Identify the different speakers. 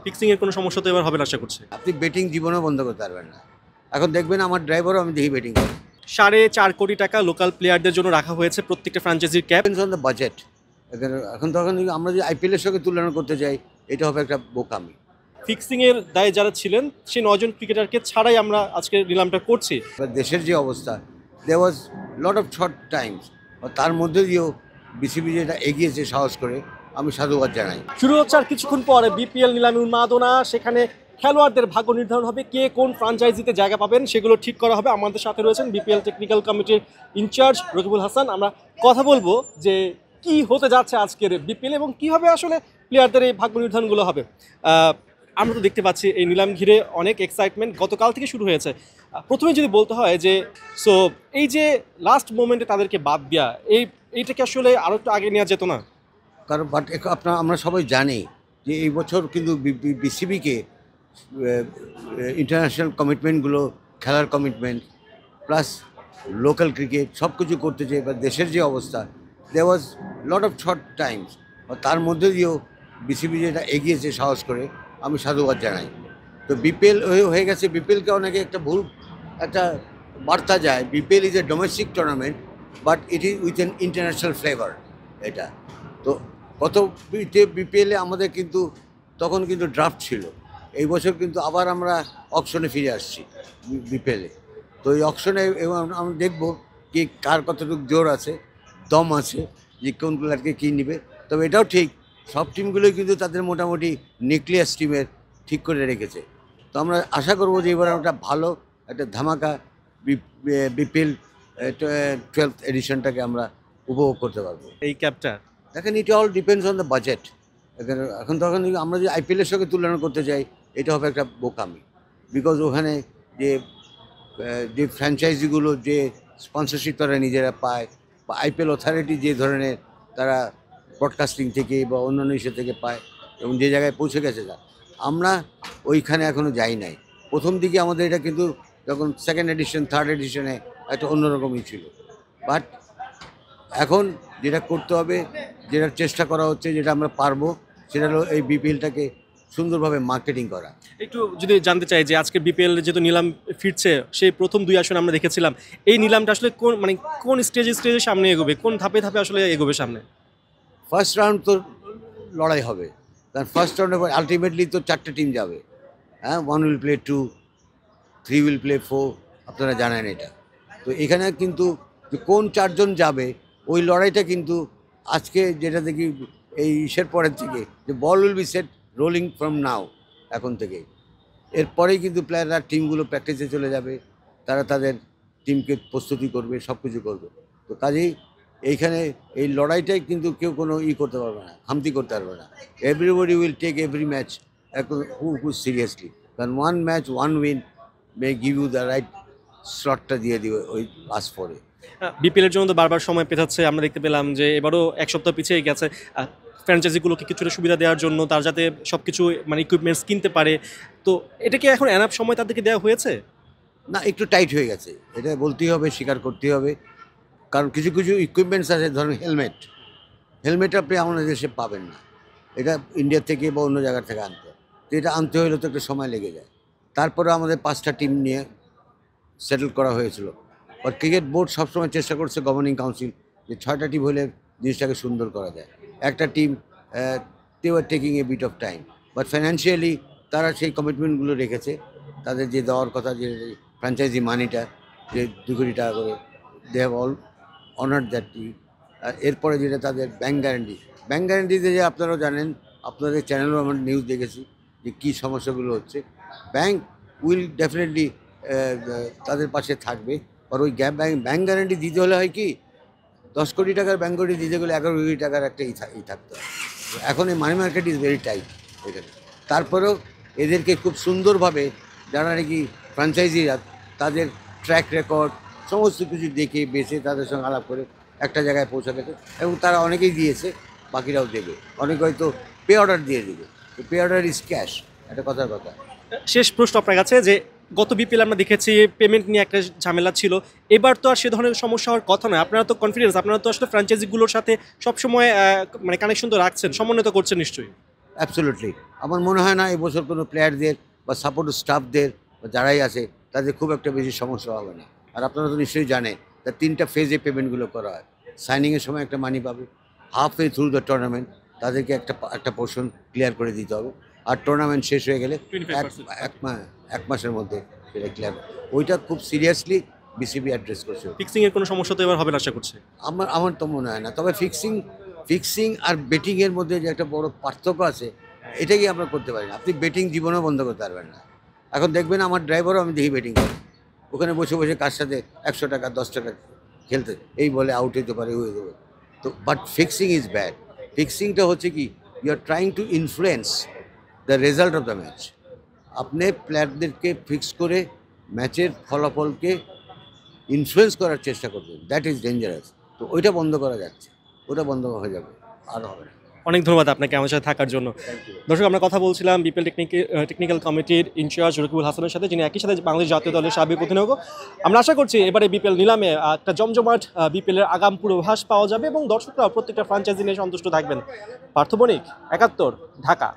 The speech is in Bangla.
Speaker 1: ফিক্সিং এর কোনো সমস্যা তো এবার হবে না আশা করছি।
Speaker 2: আপনি বেটিং জীবনেও বন্ধ করতে পারবেন না। এখন দেখবেন আমার ড্রাইভারও আমি দেখি বেটিং করে।
Speaker 1: 4.5 কোটি টাকা লোকাল প্লেয়ারদের জন্য রাখা হয়েছে প্রত্যেকটা ফ্র্যাঞ্চাইজির cap.
Speaker 2: Depends on the budget. এখন তখন আমরা যদি আইপিএলের সঙ্গে তুলনা করতে যাই, এটা হবে একটা বোকামি।
Speaker 1: ফিক্সিং এর দায়ে যারা ছিলেন সেই 9 জন ক্রিকেটারকে ছাড়াই আমরা আজকে নিলামটা করছি।
Speaker 2: এবার দেশের যে অবস্থা, দেয়ার ওয়াজ লট অফ শর্ট টাইমস, তার মধ্যে দিয়েও বিসিবি যেটা এগিয়েছে সাহস করে, আমি সাধুবাদ জানাই।
Speaker 1: শুরু হচ্ছে আর কিছুক্ষণ পরে বিপিএল নিলামে উন্মাদনা। সেখানে খেলোয়াড়দের ভাগ্য নির্ধারণ হবে, কে কোন ফ্র্যাঞ্চাইজিতে জায়গা পাবেন সেগুলো ঠিক করা হবে। আমাদের সাথে রয়েছেন বিপিএল টেকনিক্যাল কমিটির ইনচার্জ রকিবুল হাসান। আমরা কথা বলবো যে কি হতে যাচ্ছে আজকের বিপিএল এবং কীভাবে আসলে প্লেয়ারদের এই ভাগ্য নির্ধারণগুলো হবে। আমরা তো দেখতে পাচ্ছি এই নিলাম ঘিরে অনেক এক্সাইটমেন্ট গতকাল থেকে শুরু হয়েছে। প্রথমে যদি বলতে হয় যে এই যে লাস্ট মোমেন্টে তাদেরকে বাদ দেওয়া, এইটাকে আসলে আরও একটু আগে নেওয়া যেত না?
Speaker 2: কারণ আমরা সবাই জানি যে এই বছর কিন্তু বিসিবিকে ইন্টারন্যাশনাল কমিটমেন্টগুলো, খেলার কমিটমেন্ট প্লাস লোকাল ক্রিকেট সব কিছু করতে চাই। এবার দেশের যে অবস্থা, দেয়ার ওয়াজ লট অফ শর্ট টাইমস, তার মধ্যে দিয়েও বিসিবি যেটা এগিয়েছে সাহস করে, আমি সাধুবাদ জানাই। তো বিপিএল হয়ে গেছে, বিপিএলকে অনেকে একটা ভুল একটা বার্তা যায়, BPL is a domestic tournament but it is with an international flavour. এটা তো গত বিপিএলে আমাদের কিন্তু তখন কিন্তু ড্রাফট ছিল, এই বছর কিন্তু আবার আমরা অকশনে ফিরে আসছি বিপিএলে। তো এই অকশনে এবং আমরা দেখবো কি কার কতটুকু জোর আছে, দম আছে, যে কোন প্লেয়ারকে কী নেবে। তবে এটাও ঠিক, সব টিমগুলোই কিন্তু তাদের মোটামুটি নিউক্লিয়াস টিমের ঠিক করে রেখেছে। তো আমরা আশা করবো যে এবার একটা ভালো একটা ধামাকা বিপিএল 12th এডিশনটাকে আমরা উপভোগ করতে পারবো।
Speaker 1: এই ক্যাপটা
Speaker 2: দেখেন, it all depends on the budget. এখন তখন আমরা যদি আইপিএলের সঙ্গে তুলনা করতে যাই, এটা হবে একটা বোকামি। বিকজ ওখানে যে ফ্র্যাঞ্চাইজিগুলো যে স্পন্সরশিপ তারা নিজেরা পায়, বা আইপিএল অথরিটি যে ধরনের তারা ব্রডকাস্টিং থেকে বা অন্যান্য ইস্যু থেকে পায়, এবং যে জায়গায় পৌঁছে গেছে তা আমরা ওইখানে এখনও যাই নাই। প্রথম দিকে আমাদের এটা কিন্তু যখন সেকেন্ড এডিশন, থার্ড এডিশনে একটা অন্যরকমই ছিল। বাট এখন যেটা করতে হবে, যেটা চেষ্টা করা হচ্ছে, যেটা আমরা পারবো, সেটা হলো এই বিপিএলটাকে সুন্দরভাবে মার্কেটিং করা।
Speaker 1: একটু যদি জানতে চাই যে আজকে বিপিএল যেহেতু নিলাম ফিরছে, সেই প্রথম 2 আসনে আমরা দেখেছিলাম, এই নিলামটা আসলে কোন স্টেজে সামনে এগোবে, কোন ধাপে ধাপে আসলে এগোবে সামনে?
Speaker 2: ফার্স্ট রাউন্ড তো লড়াই হবে, কারণ ফার্স্ট রাউন্ডে আলটিমেটলি তো 4টে টিম যাবে। হ্যাঁ, 1 উইল প্লে 2, 3 উইল প্লে 4, আপনারা জানেন এটা। তো এখানে কিন্তু যে কোন 4 জন যাবে, ওই লড়াইটা কিন্তু আজকে যেটা দেখি এই ইসের পরের থেকে, যে ball will be set rolling from now, এখন থেকে। এরপরেই কিন্তু প্লেয়াররা টিমগুলো প্র্যাকটিসে চলে যাবে, তারা তাদের টিমকে প্রস্তুতি করবে, সব কিছু করবে। তো কাজেই এইখানে এই লড়াইটাই কিন্তু কেউ কোনো করতে পারবে না, খামতি করতে পারবে না। Everybody will take every match খুব সিরিয়াসলি, কারণ 1 match 1 win may give you the right স্লটটা দিয়ে দিবে ওই লাস্ট পরে।
Speaker 1: বিপিএলের জন্য তো বারবার সময় পেছাচ্ছে, আমরা দেখতে পেলাম যে এবারও 1 সপ্তাহ পিছিয়ে গেছে। ফ্র্যাঞ্চাইজিগুলোকে কিছুটা সুবিধা দেওয়ার জন্য, তার যাতে সব কিছু ইকুইপমেন্টস কিনতে পারে। তো এটা কি এখন এনাফ সময় তাদেরকে দেওয়া হয়েছে?
Speaker 2: না, একটু টাইট হয়ে গেছে, এটা বলতেই হবে, স্বীকার করতেই হবে। কারণ কিছু কিছু ইকুইপমেন্টস আছে, ধরুন হেলমেট আপনি আমাদের দেশে পাবেন না, এটা ইন্ডিয়া থেকে বা অন্য জায়গা থেকে আনতে হয়। তো এটা আনতে হলে তো একটা সময় লেগে যায়। তারপরে আমাদের 5টা টিম নিয়ে সেটেল করা হয়েছিল। আর ক্রিকেট বোর্ড সবসময় চেষ্টা করছে, গভর্নিং কাউন্সিল, যে 6টা টিম হলে জিনিসটাকে সুন্দর করা যায়। একটা team they were taking a bit of time, but financially তারা সেই কমিটমেন্টগুলো রেখেছে। তাদের যে দেওয়ার কথা, যে ফ্র্যাঞ্চাইজি মানিটা, যে 2 কোটি টাকা করে, they have all honoured that টি। আর এরপরে যেটা তাদের ব্যাঙ্ক গ্যারান্টিতে, যে আপনারাও জানেন, আপনাদের চ্যানেলেও আমরা নিউজ দেখেছি যে কী সমস্যাগুলো হচ্ছে। ব্যাঙ্ক উইল ডেফিনেটলি তাদের পাশে থাকবে। আর ওই ব্যাঙ্ক গ্যারান্টি দিতে হলে হয় কি, 10 কোটি টাকার ব্যাঙ্ক গ্যারান্টি দিতে গেলে 11 কোটি টাকার একটা থাকতে হয়। এখন এই money market is very tight এখানে। তারপরেও এদেরকে খুব সুন্দরভাবে যারা নাকি ফ্র্যাঞ্চাইজিরা, তাদের ট্র্যাক রেকর্ড সমস্ত কিছু দেখে বেছে তাদের সঙ্গে আলাপ করে একটা জায়গায় পৌঁছাতে, এবং তারা অনেকেই দিয়েছে, বাকিরাও দেবে। অনেকে হয়তো পে অর্ডার দিয়ে দেবে। তো পে অর্ডার ইজ ক্যাশ, একটা কথার কথা।
Speaker 1: শেষ প্রশ্ন আপনার কাছে, যে গত বিপিএল আমরা দেখেছি পেমেন্ট নিয়ে একটা ঝামেলা ছিল, এবার তো আর সে ধরনের সমস্যা হওয়ার কথা নয়। আপনারা তো কনফিডেন্স, আপনারা তো আসলে ফ্র্যাঞ্চাইজিগুলোর সাথে সবসময় কানেকশন তো রাখছেন, সমন্বয় তো করছেন নিশ্চয়ই।
Speaker 2: অ্যাবসলিউটলি। আমার মনে হয় না এবছর কোনো প্লেয়ারদের বা সাপোর্ট স্টাফদের বা যারাই আছে তাদের খুব একটা বেশি সমস্যা হবে না। আর আপনারা তো নিশ্চয়ই জানেন তা 3টা ফেজে পেমেন্টগুলো করা হয়। সাইনিংয়ের সময় একটা মানি পাবে, half way through the tournament তাদেরকে একটা পোর্শন ক্লিয়ার করে দিতে হবে, আর টুর্নামেন্ট শেষ হয়ে গেলে
Speaker 1: 25%।
Speaker 2: এক মাসের মধ্যে সেটা ক্লিয়ার। ওইটা খুব সিরিয়াসলি বিসিবি অ্যাড্রেস করছে।
Speaker 1: ফিক্সিংয়ের কোনো সমস্যা তো এবার হবে না আশা করছি।
Speaker 2: আমার তো মনে হয় না, তবে ফিক্সিং আর বেটিংয়ের মধ্যে যে একটা বড় পার্থক্য আছে এটাকে আমরা করতে পারি না। আপনি বেটিং জীবনেও বন্ধ করতে পারবেন না। এখন দেখবেন আমার ড্রাইভারও আমি দেখি বেটিং করে, ওখানে বসে বসে কার সাথে 100 টাকা 10 টাকা খেলতে, এই বলে আউট হতে পারে হয়ে দেবে। তো বাট ফিক্সিং ইজ ব্যাড। ফিক্সিংটা হচ্ছে কি, you are trying to influence the result of the match. আপনি প্লেয়ারদেরকে ফিক্স করে ম্যাচের ফলাফলকে ইনফ্লুয়েন্স করার চেষ্টা করবেন, দ্যাট ইজ ডেঞ্জারাস। তো ওইটা বন্ধ করা যাচ্ছে, ওটা বন্ধ হয়ে যাবে, আর হবে না।
Speaker 1: অনেক ধন্যবাদ আপনাকে আমার সাথে থাকার জন্য। দর্শক, আমরা কথা বলছিলাম বিপিএল টেকনিক্যাল কমিটির ইনচার্জ রকিবুল হাসানের সাথে, যিনি একই সাথে বাংলাদেশ জাতীয় দলের সাবেক অধিনায়ক। আমরা আশা করছি এবারে বিপিএল নিলামে একটা জমজমাট বিপিএলের আগাম পূর্বাভাস পাওয়া যাবে এবং দর্শকরা প্রত্যেকটা ফ্র্যাঞ্চাইজি নিয়ে সন্তুষ্ট থাকবেন। পার্থ বণিক, ৭১, ঢাকা।